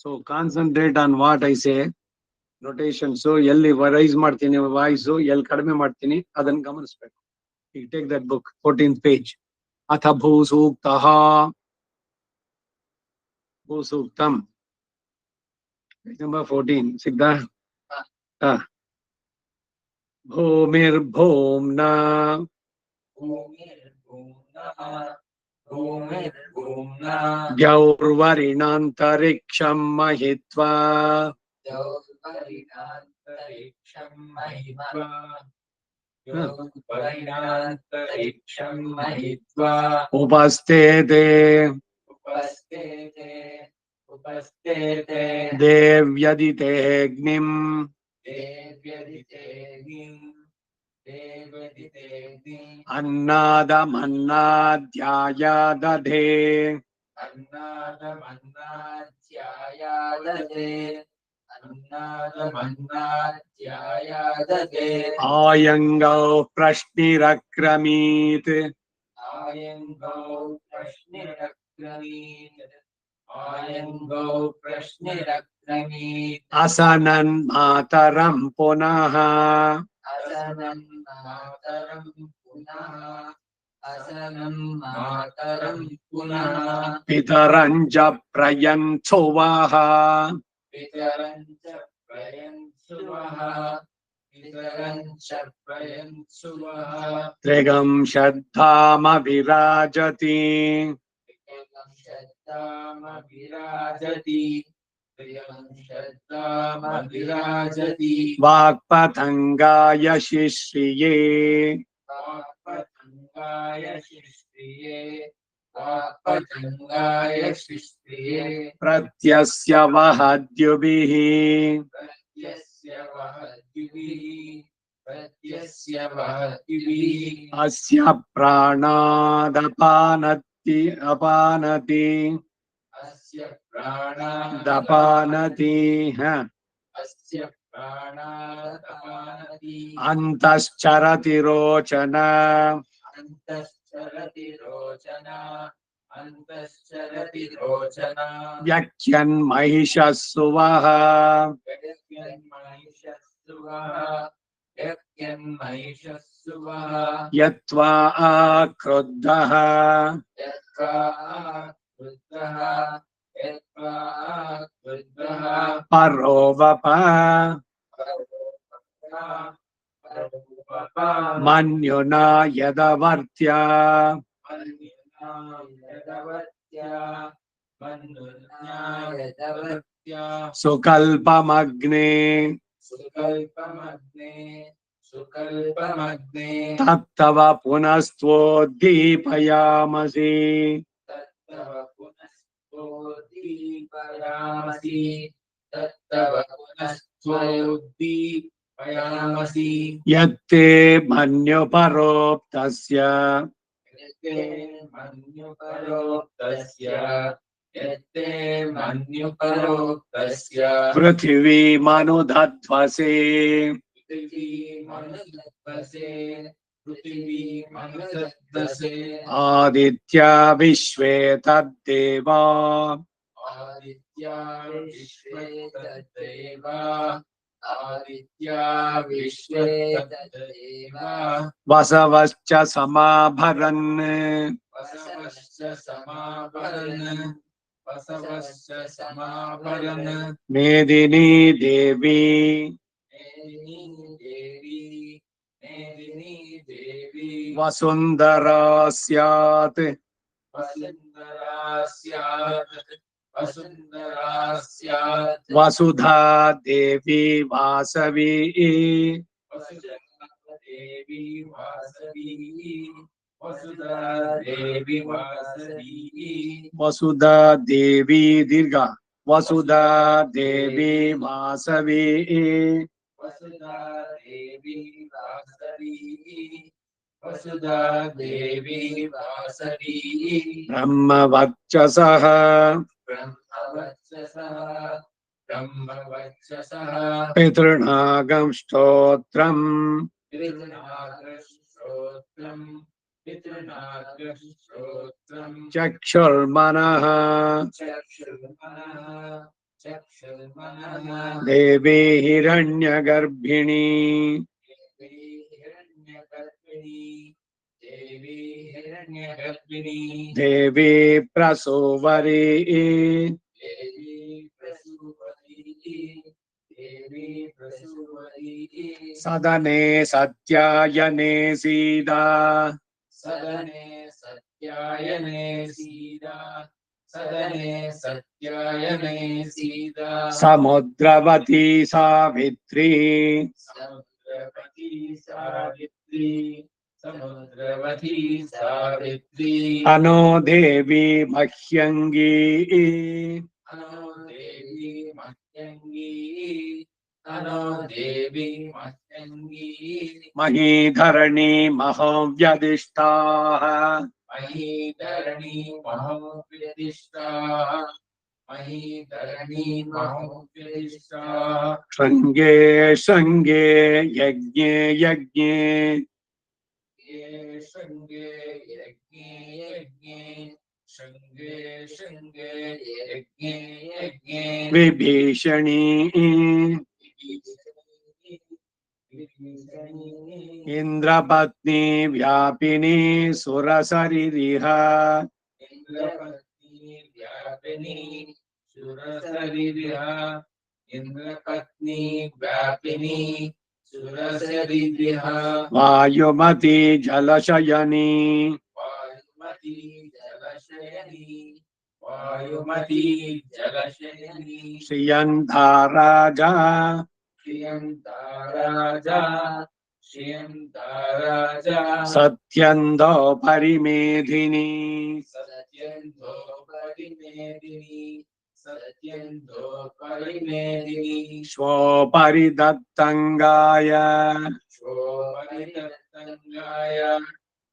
So concentrate on what I say. Notations ಎಲ್ಲಿ ರೈಸ್ ಮಾಡ್ತೀನಿ ವಾಯ್ಸ್, ಎಲ್ಲಿ ಕಡಿಮೆ ಮಾಡ್ತೀನಿ ಅದನ್ನ ಗಮನಿಸ್ಬೇಕು. ಈಗ take that book 14th page. ಅಥ ಭೂಸೂಕ್ತಃ, ಭೂಸೂಕ್ತಂ ಪೇಜ್ ನಂಬರ್ 14 ಸಿಗ್ದಾ? ಭೂಮಿರ್ಭೂಮ್ನಾ ಭೂಮಿರ್ಭೂಮ್ನಾ ದ್ಯೌರ್ವರಿಣಾಂತರಿಕ್ಷಂ ಮಹಿತ್ವಾ ದ್ಯೌರ್ವರಿಣಾಂತರಿಕ್ಷಂ ಮಹಿತ್ವಾ ಪರಿಣಾಂತರಿಕ್ಷಂ ಮಹಿತ್ವಾ ಉಪಸ್ಥೇತೆ ಉಪಸ್ಥೇತೆ ಉಪಸ್ಥೇತೆ ದೇವ್ಯದಿತೇಗ್ನಿಂ ದೇವ್ಯದಿತೇಗ್ನಿಂ ದೇವ್ಯದಿತೇಗ್ನಿಂ ಅನ್ನದಮನ್ನಾಧ್ಯಾಯದಧೇ ಅನ್ನದಮನ್ನಾಧ್ಯಾಯದಧೇ ಅನ್ನದಮನ್ನಾಧ್ಯಾಯದಧೇ ಆಯಂಗೌ ಪ್ರಶ್ನಿರಕ್ರಮೀತ್ ಆಯಂಗೌ ಪ್ರಶ್ನಿರಕ್ರಮೀತ್ ಆಯಂಗೌ ಪ್ರಶ್ನಿರಕ್ರಮೀತ್ ಅಸನನ್ ಮಾತರಂ ಪುನಃ ಅಸನಂ ಮಾತರಂ ಪುನಃ ಅಸನಂ ಮಾತರಂ ಪುನಃ ಪಿತರಂಜ ಪ್ರಯನ್ಸುವಃ ಪಿತರಂಚ ಪ್ರಯನ್ಸುವಃ ಪಿತರಂಚ ಪ್ರಯನ್ಸುವಃ ತ್ರಿಗಂ ಶ್ರದ್ಧಾಮವಿರಾಜತಿ ತ್ರಿಯಂ ಶ್ರದ್ಧಾಮವಿರಾಜತಿ ತ್ರಿಯಂ ಶ್ರದ್ಧಾಮವಿರಾಜತಿ ವಾಕ್ಪತಂಗಾಯ ಶಿಶ್ರಿಯೇ ವಾಕ್ಪತಂಗಾಯ ಶಿಶ್ರಿಯೇ ವಾಕ್ಪತಂಗಾಯ ಶಿಶ್ರಿಯೇ ಪ್ರತ್ಯಸ್ಯ ವಹದ್ಯುಭಿಃ ಪ್ರತ್ಯಸ್ಯ ವಹದ್ಯುಭಿಃ ಪ್ರತ್ಯಸ್ಯ ವಹದ್ಯುಭಿಃ ಅಸ್ಯ ಪ್ರಾಣಾದಪಾನತಿ ಅಪಾನತಿ ಅಸ್ಯ ಪ್ರಾಣಾದಪಾನತಿ ದಪಾನತಿ ಅಸ್ಯ ಪ್ರಾಣಾದಪಾನತಿ ಅಂತಶ್ಚರತಿ ರೋಚನ ಅಂತಶ್ಚರತಿ ರೋಚನ ಅಂತಶ್ಚರತಿ ರೋಚನ ವ್ಯಕ್ಷ್ಯನ್ ಮಹಿಷಸ್ಸುವಃ ವ್ಯಕ್ಯನ್ಮಹಿಷಸ್ಸುವಃ ವ್ಯಕ್ಯನ್ಮಹಿಷಸ್ಸುವಃ ಯತ್ವಾ ಕ್ರುದ್ಧಃ ಯತ್ವಾ ಕ್ರುದ್ಧಃ ಯತ್ವಾ ಕ್ರುದ್ಧಃ ಪರೋವಪ ಮನ್ಯುನಾ ಯದವರ್ತ್ಯ ಸುಕಲ್ಪಮಗ್ನೆ ಸುಕಲ್ಪಮಗ್ನೆ ಸುಕಲ್ಪಮಗ್ನೆ ತತ್ತವ ಪುನಸ್ತ್ವೋದ್ದೀಪಯಾಮಸಿ ತತ್ತವ ಪುನಸ್ತ್ವೋದ್ದೀಪಯಾಮಸಿ ತತ್ತವ ಪುನಸ್ತ್ವೋದ್ದೀಪಯಾಮಸಿ ಯತ್ತೇ ಮನ್ಯುಪರೋಕ್ತಸ್ಯ ಯತ್ತೆ ಮನ್ಯುಪರೋಕ್ತಸ್ಯ ಯತ್ತೆ ಮನ್ಯುಪರೋಕ್ತಸ್ಯ ಪೃಥಿವೀಮನುದಧ್ವಸೇ ಪೃಥಿವೀಮನುದಧ್ವಸೇ ಪೃಥಿವೀಮನುದಧ್ವಸೇ ಆದಿತ್ಯ ವಿಶ್ವೇ ತದ್ದೇವಾ ಆದಿತ್ಯಾ ವಿಶ್ವೇ ತದ್ದೇವ ಆದಿತ್ಯಾ ವಿಶ್ವೇ ತದ್ದೇವ ವಸವಶ್ಚ ಸಮಾಭರನ್ ವಸವಶ್ಚ ಸಮಾಭರನ್ ವಸವಶ್ಚ ಸಮಾಭರನ್ ಮೇದಿನಿ ದೇವಿ ಮೇದಿನಿ ದೇವಿ ಮೇದಿನಿ ದೇವಿ ವಸುಂಧರಾ ಸ್ಯಾತ್ ವಸುಂಧರಾ ಸ್ಯಾತ್ ವಸುಂಧರಾ ಸ್ಯಾತ್ ವಸುಧಾ ದೇವಿ ವಾಸವಿ ವಸುಧಾ ದೇವಿ ವಾಸವಿ ವಸುಧಾ ದೇವಿ ವಾಸವಿ ವಸುಧಾ ದೇವಿ ದೀರ್ಘ ವಸುಧಾ ದೇವಿ ವಾಸವಿ ವಸುಧಾ ದೇವಿ ವಾಸವಿ ವಸುಧಾ ದೇವಿ ವಾಸವಿ ಬ್ರಹ್ಮವರ್ಚಸಃ ಬ್ರಹ್ಮವರ್ಚಸಃ ಬ್ರಹ್ಮವರ್ಚಸಃ ಪಿತೃಣಾಗಂ ಸ್ತೋತ್ರಂ ಪಿತೃನಾಗಶ್ರೋತ್ರಂ ಪಿತೃನಾಗಶ್ರೋತ್ರಂ ಚಕ್ಷುರ್ಮನಃ ಚಕ್ಷುರ್ಮನಃ चक्षुर्मनः देवी हिरण्यगर्भिणी देवी हिरण्यगर्भिणी देवी हिरण्यगर्भिणी देवी प्रसूवरी देवी प्रसूवती देवी प्रसूवती सदने सत्यायने सीदा सदने सत्यायने सीदा सदने सत्यायने सीदा समुद्रवती सावित्री समुद्रवती सावित्री समुद्रवती सावित्री अनो देवी मह्यंगी अनो देवी मह्यंगी अनो देवी मह्यंगी महीधरणी महोव्यदिष्टाः महीधरणी महोव्यदिष्टा महीधरणी महोव्यदिष्टा शृङ्गे शृङ्गे यज्ञे यज्ञे ये शृङ्गे यज्ञे यज्ञे शृङ्गे शृङ्गे यज्ञे यज्ञे विभीषणी इन्द्रपत्नी व्यापिनी सुरसरिरिह इंद्रपत्नी व्यापिनी सुरसरिरिह इंद्रपत्नी व्यापिनी सुरसरिरिह वायुमती जलशयनी वायुमती जलशयनी वायुमती जलशयनी श्रियन्धाराजा श्रियन्ताराजा श्रियन्ताराजा सत्यन्धो परिमेधिनी सत्यन्तो परिमेदिनी सत्यन्तो परिमेदिनी स्वोपरिदत्तङ्गाय शोपरिदत्तङ्गाय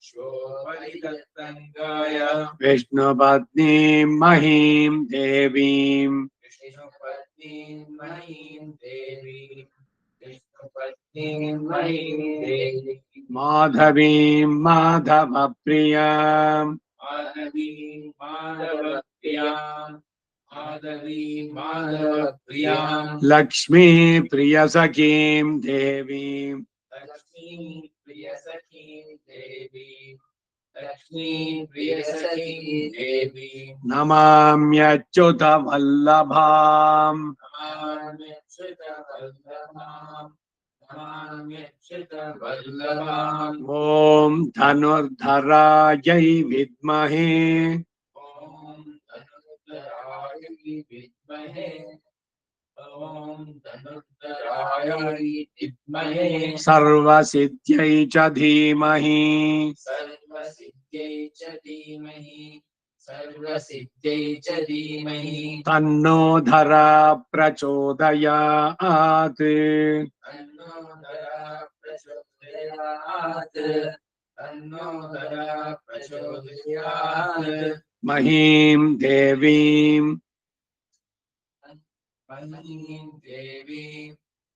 शोपरिदत्तङ्गाय विष्णुपत्नीं महीं देवीं विष्णुपत्नी महीं देवी विष्णुपत्नी महीं देवी माधवीं माधवप्रियां माधवी माधवप्रियां माधवी माधवप्रियां लक्ष्मी प्रियसखीं देवीं लक्ष्मी प्रियसखीं देवी लक्ष्मी प्रियसखीं देवी नमाम्यच्युतवल्लभां नमाम्यच्युतवल्लभां नमाम्यच्युतवल्लभां ॐ धनुर्धरायै विद्महे ॐ धनुर्धराय विद्महे ॐ धनुर्धराय विद्महे सर्वसिद्ध्यै च धीमहि सर्वसिद्ध्यै च धीमहि सर्वसिद्ध्यै च धीमहि तन्नो धरा प्रचोदयात् तन्नो धरा प्रचोदयात् तन्नो धरा प्रचोदयात् महीं देवीं महीं देवी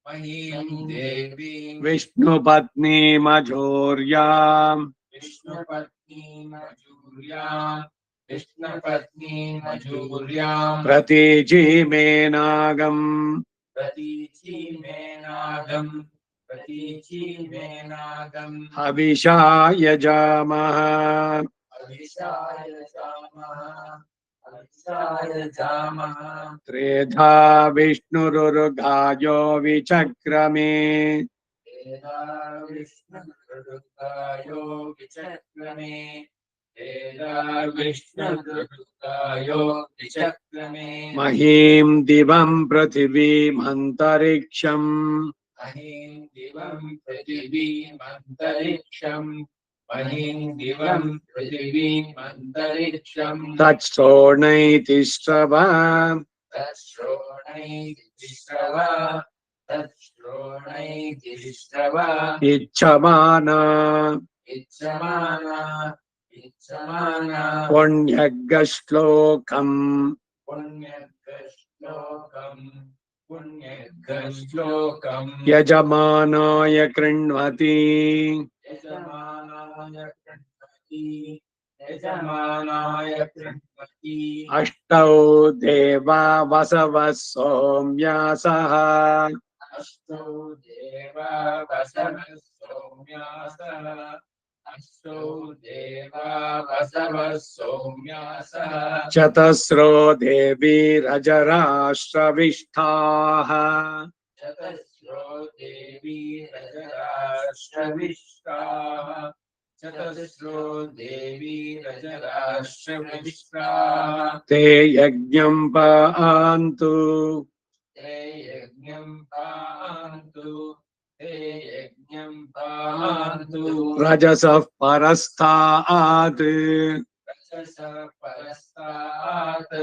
महीं देवी विष्णुपत्नीमझोर्याम् विष्णुपत्नी मजूर्यां विष्णुपत्नी मजूर्यां प्रतीचीमेनागम् प्रतीची मेनागं प्रतीची मेनागं हविषा यजामः अभिषाय जामः अभिषाय जामः त्रेधा विष्णुरुर्गायो विचक्रमे वेदा विष्णुरुद्रायो विचक्रमे वेदा विष्णुरुद्रायो विचक्रमे महीं दिवं पृथिवीमन्तरिक्षम् महीं दिवं पृथिवीमन्तरिक्षं महीं दिवं पृथिवीमन्तरिक्षं तत्सोणैतिश्रव तच्छ्रोणैतिश्रव तच्छ्रोणैतिश्रव इच्छमाना इच्छमाना इच्छमाना पुण्यग्श्लोकम् पुण्यग्श्लोकम् पुण्यग्श्लोकम् यजमानाय कृण्वति यजमानाय कृण्वति ಯಜಮಾನಾಯ ಕೃಣ್ವತಿ ಅಷ್ಟೌ ದೇವಾ ವಸವಃ ಸೌಮ್ಯಾಸಃ ಅಷ್ಟೌ ದೇವ ಬಸವ ಸೌಮ್ಯಾಸಃ ಅಷ್ಟೌ ದೇವ ಬಸವ ಸೌಮ್ಯಾಸಃ ಚತಸ್ರೋ ದೇವೀರಜರಾಶ್ರವಿಷ್ಠಾಃ ಚತಸ್ರೋ ದೇವಿ ರಜರಾಶ್ರವಿಷ್ಟಾಃ ಚತಸ್ರೋ ದೇವಿ ರಜರಾಶ್ರವಿಷ್ಟಾಃ ತೇ ಯಜ್ಞಂ ಪಾಂತು ते यज्ञं पान्तु ते यज्ञं पान्तु ರಜಸಃ ಪರಸ್ತಾತ್ रजसः परस्तात्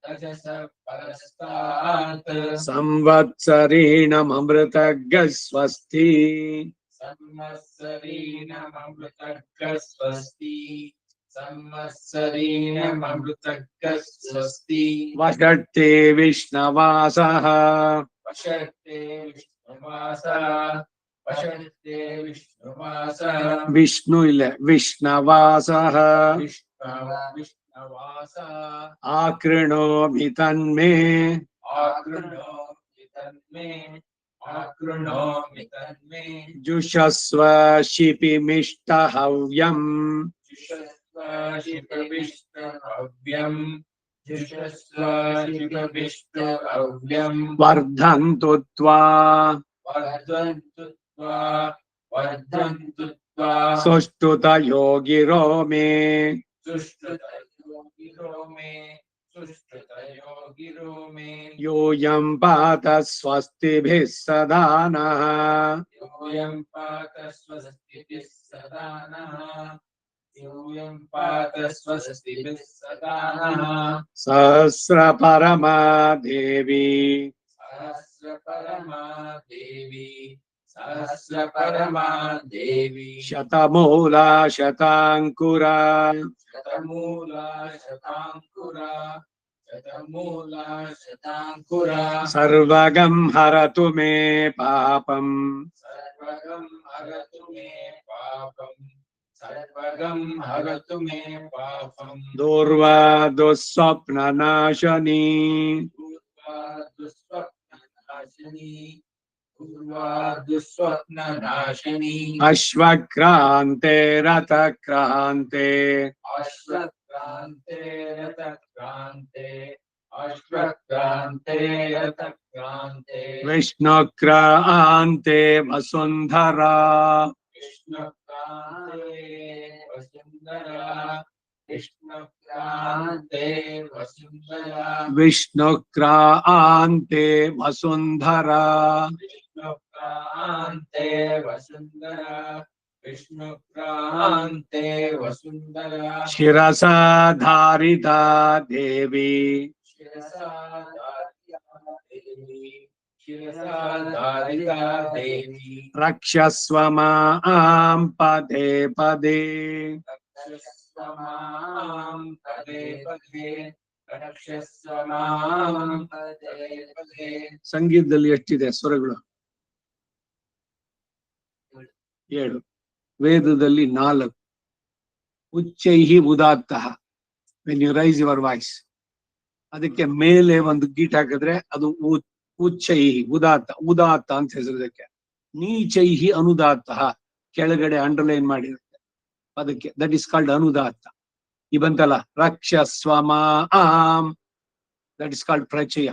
रजसः परस्तात् ಸಂವತ್ಸರೀಣಮೃತಗ್ಗಃ ಸ್ವಸ್ತಿ संवत्सरीणममृतर्गः स्वस्ति संवत्सरीणममृतर्गः स्वस्ति ವಷಟ್ಟೆ ವಿಷ್ಣವಾಸಃ वषट्ते विष्णुवासः वषट्ते विष्णुवासः ವಿಷ್ಣು ಇಲ್ಲ ವಿಷ್ಣವಾಸಃ विष्णवासः ಆಕೃಣೋಮಿ ತನ್ಮೇ आकृणोमि तन्मे ಜುಷಸ್ವ ಶಿಪಿಮಿಷ್ಟಹವ್ಯಂ जुषस्वाशिपविष्टहव्यम् जुषस्वाशिपविष्टहव्यम् ವರ್ಧಂತು ತ್ವಾ वर्धन्तु त्वा वर्धन्तु त्वा ಸುಷ್ಟುತಯೋ ಗಿರೋ ಮೇ सुष्ठुतयो मे सुष्ठुतयो गिरो मे ಯೂಯಂ ಪಾತ ಸ್ವಸ್ತಿಭಿಃ ಸದಾ ನಃ यूयं पात स्वस्तिभिः सदा नः यूयं पात स्वस्तिभिः सदा नः ಸಹಸ್ರ ಪರಮಾ ದೇವಿ सहस्रपरमा देवी सहस्रपरमा देवी ಶತಮೂಲಾ ಶತಾಂಕುರಾ शतमूला शताङ्कुरा शतमूला शताङ्कुरा ಸರ್ವಗಂ ಹರತು ಮೇ ಪಾಪಂ सर्वगं हरतु मे पापम् सर्वगं हरतु मे पापम् ದೂರ್ವಾ ದುಸ್ವಪ್ನ ನಾಶನಿ पूर्वा दुःस्वप्ननाशिनी पूर्वा दुःस्वप्ननाशिनी ಅಶ್ವಕ್ರಾಂತೆ ರಥಕ್ರಾಂತೆ अश्वक्रान्ते रथक्रान्ते अश्वक्रान्ते रथक्रान्ते ವಿಷ್ಣುಕ್ರಾಂತೆ ವಸುಂಧರಾ कृष्णक्रान्ते वसुन्धरा कृष्णक्रान्ते वसुन्धरा ವಿಷ್ಣುಕ್ರಾಂತೆ ವಸುಂಧರಾ विष्णुक्रान्ते वसुन्धरा विष्णुक्रान्ते वसुन्धरा ಶಿರಸಾ ಧಾರಿತಾ ದೇವಿ शिरसा धारिता देवी शिरसा धारिता देवी ರಕ್ಷಸ್ವ ಮಾಂ ಪದೇ ಪದೇ रक्षस्व मां पदे पदे रक्षस्व मां पदे पदे ಸಂಗೀತದಲ್ಲಿ ಎಷ್ಟಿದೆ ಸ್ವರಗಳು? 7. ವೇದದಲ್ಲಿ 4. ಉಚ್ಚೈಹಿ ಉದಾತ್ತಃ, when you raise your voice, ಅದಕ್ಕೆ ಮೇಲೆ ಒಂದು ಗೀಟ್ ಹಾಕಿದ್ರೆ ಅದು ಉಚ್ಚೈಹಿ ಉದಾತ್ತ, ಉದಾತ್ತ ಅಂತ ಹೆಸರಿದಕ್ಕೆ. ನೀಚೈಹಿ ಅನುದಾತ್ತಃ, ಕೆಳಗಡೆ ಅಂಡರ್ಲೈನ್ ಮಾಡಿರುತ್ತೆ ಅದಕ್ಕೆ, ದಟ್ ಇಸ್ ಕಾಲ್ಡ್ ಅನುದಾತ್ತ. ಈ ಬಂತಲ್ಲ ರಕ್ಷಸ್ವ ಮಾಂ, ದಟ್ ಇಸ್ ಕಾಲ್ಡ್ ಪ್ರಚಯ.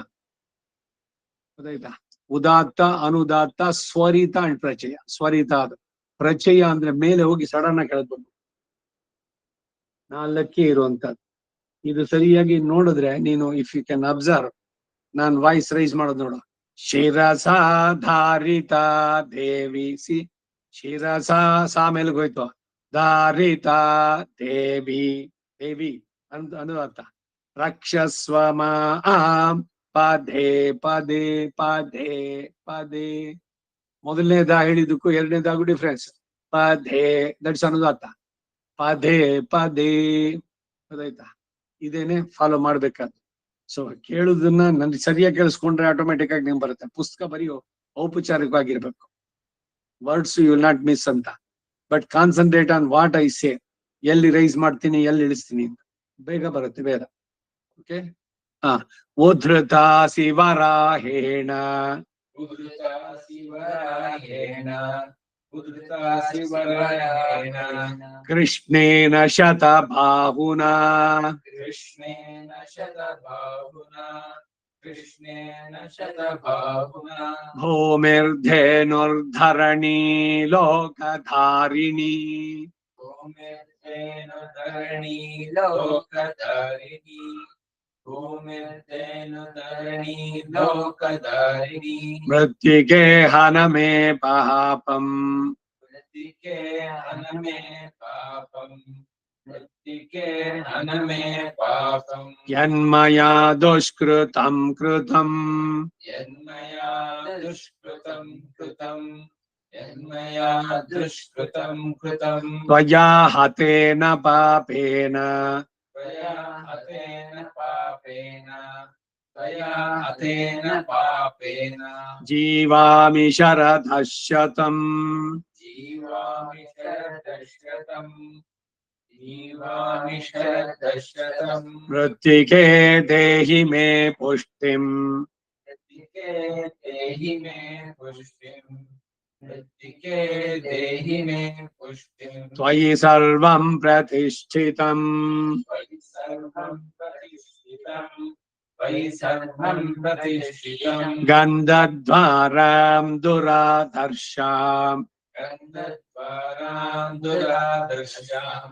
ಗೊತ್ತಾಯ್ತಾ? ಉದಾತ್ತ, ಅನುದಾತ್ತ, ಸ್ವರಿತ ಅಂಡ್ ಪ್ರಚಯ. ಸ್ವರಿತ ಅದು ಪ್ರಚಯ ಅಂದ್ರೆ ಮೇಲೆ ಹೋಗಿ ಸಡನ್ ಆಗಿ ಕೆಳಗೆ ಬಂದು 4ಕ್ಕೆ ಇರುವಂತದ್ದು. ಇದು ಸರಿಯಾಗಿ ನೋಡಿದ್ರೆ ನೀನು, ಇಫ್ ಯು ಕ್ಯಾನ್ ಅಬ್ಸರ್ವ್, ನಾನ್ ವಾಯ್ಸ್ ರೈಸ್ ಮಾಡೋದು ನೋಡು. ಶಿರಸಾ ಧಾರಿತಾ ದೇವಿ, ಸಿ ಶಿರಸಾ ಸಾ ಮೇಲ್ಗೆ ಹೋಯ್ತು, ಧಾರಿತಾ ದೇವಿ, ದೇವಿ ಅಂತ ಅನುದಾತ್ತ. ರಕ್ಷಸ್ವ ಮಾಂ ಪದೇ ಪದೇ ಪದೇ ಪದೇ. ಮೊದಲನೇದ ಹೇಳಿದಕ್ಕೂ ಎರಡನೇದಾಗೂ ಡಿಫ್ರೆನ್ಸ್. ಪದೇ ದಟ್ಸ್ ಅನುದಾತ್ತ, ಪದೇ ಪದೇ. ಗೊತ್ತಾಯ್ತಾ? ಇದೇನೆ ಫಾಲೋ ಮಾಡ್ಬೇಕಾದ್ದು. ಸೊ ಕೇಳುದನ್ನ ನನ್ಗೆ ಸರಿಯಾಗಿ ಕೇಳಿಸ್ಕೊಂಡ್ರೆ ಆಟೋಮೆಟಿಕ್ ಆಗಿ ನಿಮ್ಗೆ ಬರುತ್ತೆ. ಪುಸ್ತಕ ಬರೆಯೋ ಔಪಚಾರಿಕವಾಗಿರ್ಬೇಕು, words you will not miss ಅಂತ. But concentrate on what I say. ಎಲ್ಲಿ ರೈಸ್ ಮಾಡ್ತೀನಿ ಎಲ್ಲಿ ಇಳಿಸ್ತೀನಿ ಅಂತ ಬೇಗ ಬರುತ್ತೆ ವೇದ. ಓಕೆ. ಹಾ, ಉದ್ಧೃತ ಶಿವರಾಹೇಣ ಉದ್ಧೃತ ಶಿವರಾಯೇಣ ಉದ್ಧೃತ ಶಿವರಾಯೇಣ ಕೃಷ್ಣೇನ ಶತಬಾಹುನಾ ಕೃಷ್ಣೇನ ಶತಬಾಹುನಾ ಕೃಷ್ಣೇನ ಶತಬಾಹುನಾ ಭೂಮಿರ್ಧೇನುರ್ಧರಣೀ ಲೋಕಧಾರಿಣಿ ಭೂಮಿರ್ಧೇನು ಧರಣಿ ಲೋಕಧಾರಿಣಿ ಭೂಮಿರ್ಧೇನು ಧರಣಿ ಲೋಕಧಾರಿಣಿ ಮೃತ್ತಿಗೆ ಹನಮೇ ಪಾಪಂ ಮೃತ್ತಿಕೆ ಹನಮೇ ಪಾಪಂ ಮೃತ್ತಿಕೆ ಹನಮೇ ಪಾಪಂ ಯನ್ಮಯಾ ದುಷ್ಕೃತಂ ಕೃತಂ ಯನ್ಮಯಾ ದುಷ್ಕೃತಂ ಕೃತಂ ಯನ್ಮಯಾ ದುಷ್ಕೃತಂ ಕೃತಂ ತ್ವಯಾ ಹತೇನ ಪಾಪೇನ ತ್ವಯಾ ಹತೇನ ಪಾಪೇನ ತ್ವಯಾ ಹತೇನ ಪಾಪೇನ ಜೀವಾಮಿ ಶರದಃ ಶತಂ ಜೀವಾಮಿ ಶರದಶತಂ ಜೀವಾಮಿ ಶರದಶತಂ ಮೃತ್ತಿಕೆ ದೇಹಿ ಮೇ ಪುಷ್ಟಿಂ ಮೃತ್ತಿಕೆ ದೇಹಿ ಮೇ ಪುಷ್ಟಿಂ ಮೃತ್ತಿಕೆ ದೇಹಿ ಮೇ ಪುಷ್ಟಿಂ ತ್ವಯಿ ಸರ್ವಂ ಪ್ರತಿಷ್ಠಿತಂ ತ್ವಯಿ ಸರ್ವಂ ಪ್ರತಿಷ್ಠಿತಂ ತ್ವಯಿ ಸರ್ವಂ ಪ್ರತಿಷ್ಠಿತಂ ಗಂಧದ್ವಾರಾಂ ದುರಾದರ್ಶಾಂ ಗಂಧದ್ವಾರಾಂ ದುರಾದರ್ಶಾಂ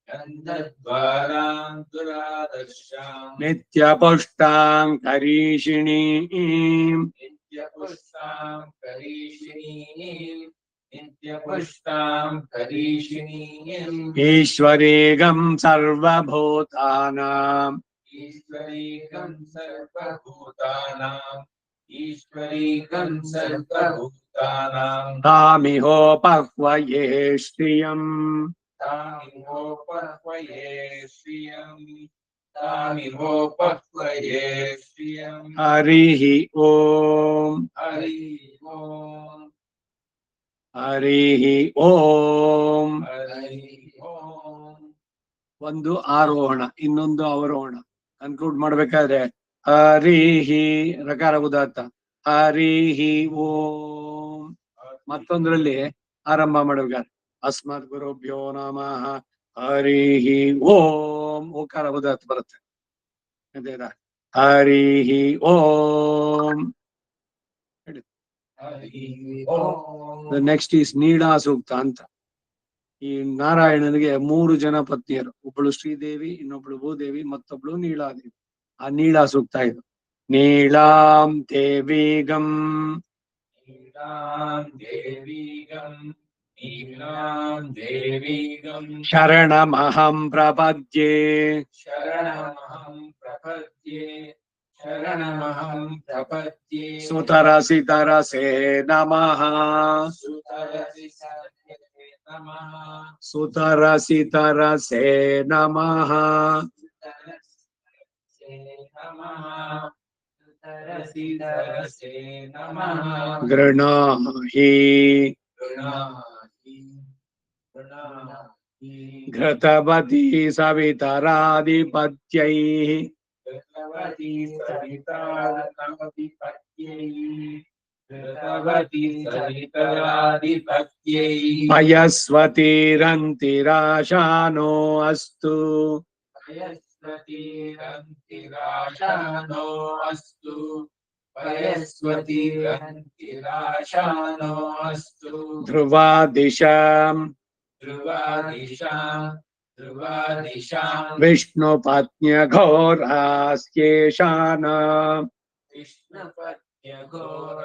ಗಂಧದ್ವಾರಾಂ ದುರಾದರ್ಶಾಂ ನಿತ್ಯಪುಷ್ಟಾಂ ಕರೀಷಿಣೀಂ ನಿತ್ಯಪುಷ್ಟಾಂ ಕರೀಷಿಣೀಂ ನಿತ್ಯಪುಷ್ಟಾಂ ಕರೀಷಿಣೀಂ ಈಶ್ವರೇಗಂ ಸರ್ವಭೂತಾನಾಂ ಈಶ್ವರೀಕಂ ಸರ್ವಭೂತಾನಾಂ ಈಶ್ವರೀಕಂ ಸರ್ವಭೂತಾನಾಂ ತಾಮಿಹೋಪಹ್ವಯೇ ಶ್ರಿಯಂ ತಾಮಿಹೋಪಹ್ವಯೇ ಶ್ರಿಯಂ ತಾಮಿಹೋಪಹ್ವಯೇ ಶ್ರಿಯಂ ಹರಿಃ ಓಂ ಹರಿ ಓಂ ಹರಿಃ ಓಂ. ಹರಿ ಓಂ. ಒಂದು ಆರೋಹಣ, ಇನ್ನೊಂದು ಅವರೋಹಣ. ಕನ್ಕ್ಲೂಡ್ ಮಾಡ್ಬೇಕಾದ್ರೆ ಹರಿಹಿ ರಕಾರ ಉದಾತ್ತ ಹರಿಹಿ ಓಂ. ಮತ್ತೊಂದ್ರಲ್ಲಿ ಆರಂಭ ಮಾಡ್ಬೇಕಾದ್ರೆ ಅಸ್ಮದ್ ಗುರುಭ್ಯೋ ನಮಃ ಹರಿಹಿ ಓಂ. ಓಕಾರ ಉದಾತ್ತ ಬರುತ್ತೆ. ಹರಿಹಿ ಓಂ. ಹರಿ ಓಂ. ನೆಕ್ಸ್ಟ್ ಈಸ್ ನೀಡಾ ಸೂಕ್ತ ಅಂತ. ಈ ನಾರಾಯಣನಿಗೆ 3 ಜನ ಪತ್ನಿಯರು, ಒಬ್ಬಳು ಶ್ರೀದೇವಿ, ಇನ್ನೊಬ್ಳು ಭೂದೇವಿ, ಮತ್ತೊಬ್ಳು ನೀಳಾದೇವಿ. ಆ ನೀಳಾ ಸೂಕ್ತ ಇದು. ನೀಳಾಂ ದೇವಿಗಂ ನೀಲಾಂ ದೇವಿಗಂ ನೀಲಾಂ ದೇವಿಗಂ ಶರಣಮಹಂ ಪ್ರಪದ್ಯೆ ಶರಣಮಹಂ ಪ್ರಪದ್ಯೆ ಶರಣಮಹಂ ಪ್ರಪದ್ಯೆ ಸುತರಸಿ ತರಸೆ ನಮಃ ಸುತರಸಿ ಸರಸೆ ನಮಃ ಸುತರಸಿ ತರಸೆ ನಮಃ ಸುತರಸಿ ನಮಃ ಸುತರಸಿ ತರಸೆ ನಮಃ ಗೃಣಾಹಿ ಗೃಣಾಹಿ ಗೃಣಾಹಿ ಘೃತವತಿ ಸವಿತರಾಧಿಪತ್ಯೈಃ ಘೃತವತಿ ಸವಿತಾರಾಧಿಪತ್ಯೈ ಘೃತವತಿ ಸವಿತರಾಧಿಪತ್ಯೈ ಪಯಸ್ವತೀರಂತಿರಾಶಾನೋ ಅಸ್ತು ಪಯಸ್ವತೀರಂತಿರಾಶಾನೋ ಅಸ್ತು ಪಯಸ್ವತೀರಂತಿರಾಶಾನೋ ಅಸ್ತು ಧ್ರುವ ದಿಶಾಂ ಧ್ರುವಾದಿಶಾಂ ಧ್ರುವಾದಿಶಾಂ ವಿಷ್ಣು ಪತ್ನ್ಯ ಘೋರಾಸ್ಯೇಷಾನ ವಿಷ್ಣುಪತ್ಯ ಘೋರಾಶೇಷ್ಯಾಶಾನ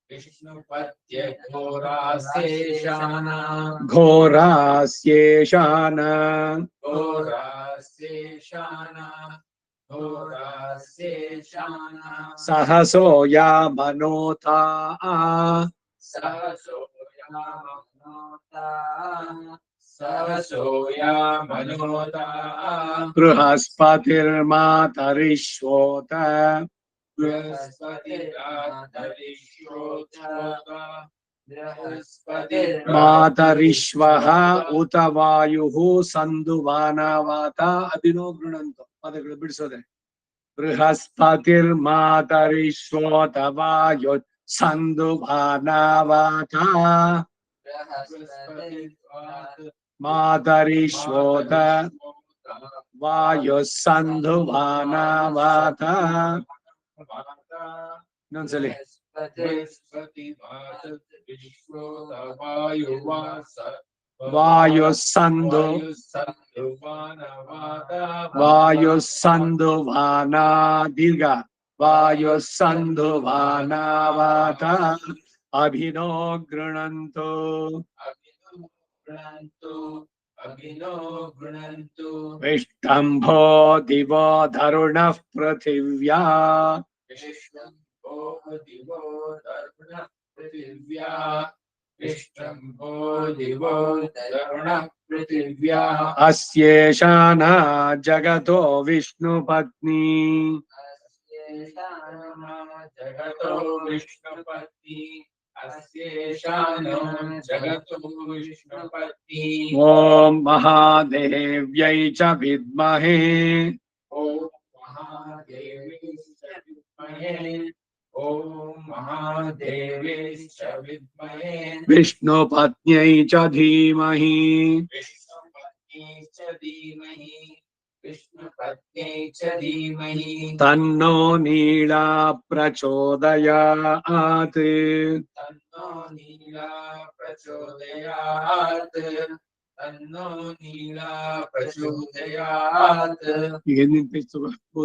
ವಿಷ್ಣುಪತ್ಯ ಘೋರಾಶೇಷಾನ ಘೋರಾಸ್ಯೇಷಾನ ಘೋರಾಶೇಷಾನ ಘೋರಾಶೇಷಾನ ಸಹಸೋಯಾ ಮನೋತಾ ಸಹಸೋಯಾ ಮನೋತಾ ಮಾತರಿಶ್ವಃ ಉತ ವಾಯುಃ ಸಂದುವಾನವಾತ ಅಭಿನೋ ಗೃಣಂತು. ಪದಗಳು ಬಿಡಿಸೋದೆ. ಬೃಹಸ್ಪತಿರ್ಮಾತರಿಶ್ವೋತ ವಾಯು ಸಂದುವಾನವಾತ ಮಾತರಿಶ್ವೋತ ವಾಯು ಸಂದುವಾನವಾತ. ಇನ್ನೊಂದ್ಸಲಿ. ವಾಯು ಸಂದು ವಾಯು ಸಂದುವಾನ ದೀರ್ಘ ವಾಯು ಸಂದುವಾನವಾತ ಅಭಿನೋ ಗೃಣಂತು. ವಿಷ್ಟಂಭೋ ದಿವೋ ಧರುಣಃ ಪೃಥಿವ್ಯಾ ಅಸ್ಯೇಷಾನ ಜಗತೋ ವಿಷ್ಣು ಪತ್ನಿ. ಓಂ ಮಹಾದೇವ್ಯೈ ಚ ವಿದ್ಮಹೇ ವಿಷ್ಣು ಪತ್ನ್ಯೈ ಚ ಧೀಮಹಿ ತನ್ನೋ ನೀಳಾ ಪ್ರಚೋದಯಾತ್.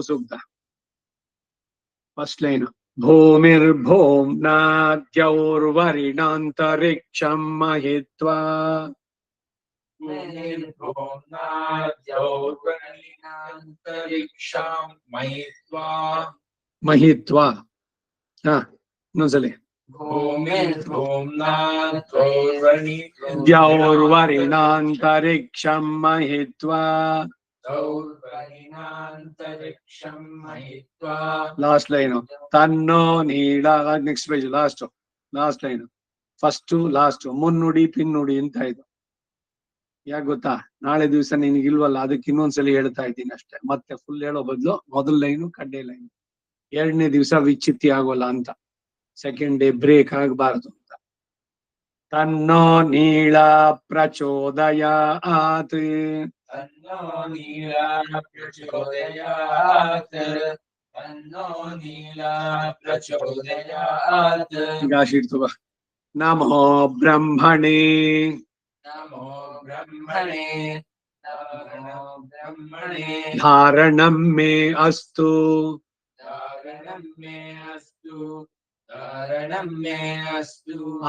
ಸೂಕ್ತ. First line. ಭೂಮಿರ್ಭೂಮ್ನಾ ದ್ಯೌರ್ವರಿಣಾಂತರಿಕ್ಷಂ ಮಹಿತ್ವಾ ಮಹಿತ್ವಾ. ಹಾ ಇನ್ನೊಂದ್ಸಲಿ. ದ್ಯೌರ್ವರಿಣಾಂತರಿಕ್ಷಂ ಮಹಿತ್ವಾ. Last line. ತನ್ನೋ ನೀಳ. Next page last line. First last ಮುನ್ನುಡಿ ಪಿನ್ನುಡಿ ಅಂತ ಇದು. ಯಾಕೆ ಗೊತ್ತಾ? ನಾಳೆ ದಿವಸ ನಿನಗಿಲ್ವಲ್ಲ, ಅದಕ್ಕೆ ಇನ್ನೊಂದ್ಸಲಿ ಹೇಳ್ತಾ ಇದ್ದೀನಿ ಅಷ್ಟೇ. ಮತ್ತೆ ಫುಲ್ ಹೇಳೋ ಬದಲು ಮೊದಲ ಲೈನು ಕಡ್ಡೆ ಲೈನು. ಎರಡನೇ ದಿವಸ ವಿಚ್ಛಿತ್ತಿ ಆಗೋಲ್ಲ ಅಂತ. ಸೆಕೆಂಡ್ ಡೇ ಬ್ರೇಕ್ ಆಗಬಾರ್ದು ಅಂತ. ತನ್ನೋ ನೀಳ ಪ್ರಚೋದಯಾತ್. ಈಗ ಶೀಟ್ ತಗೋ. ನಮೋ ಬ್ರಹ್ಮಣೇ ಧಾರಣಂ ಮೇ ಅಸ್ತು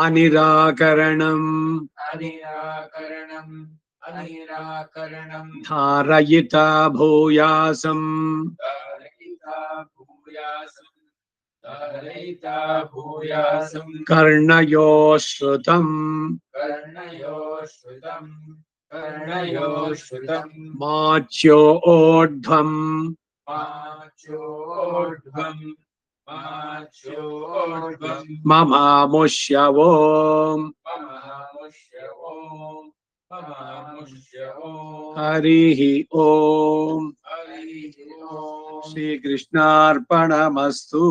ಅನಿರಾಕರಣಂ ಧಾರಯಿತ ಭೂಯಾಸಂ ಕರ್ಣಯೋ ಶ್ರುತಂ ಮಾಚ್ಯೋ ಓಢ್ವಂ ಮಮಾಮುಷ್ಯವೋ. ಹರಿಃ ಓಂ. ಶ್ರೀಕೃಷ್ಣಾರ್ಪಣಮಸ್ತು.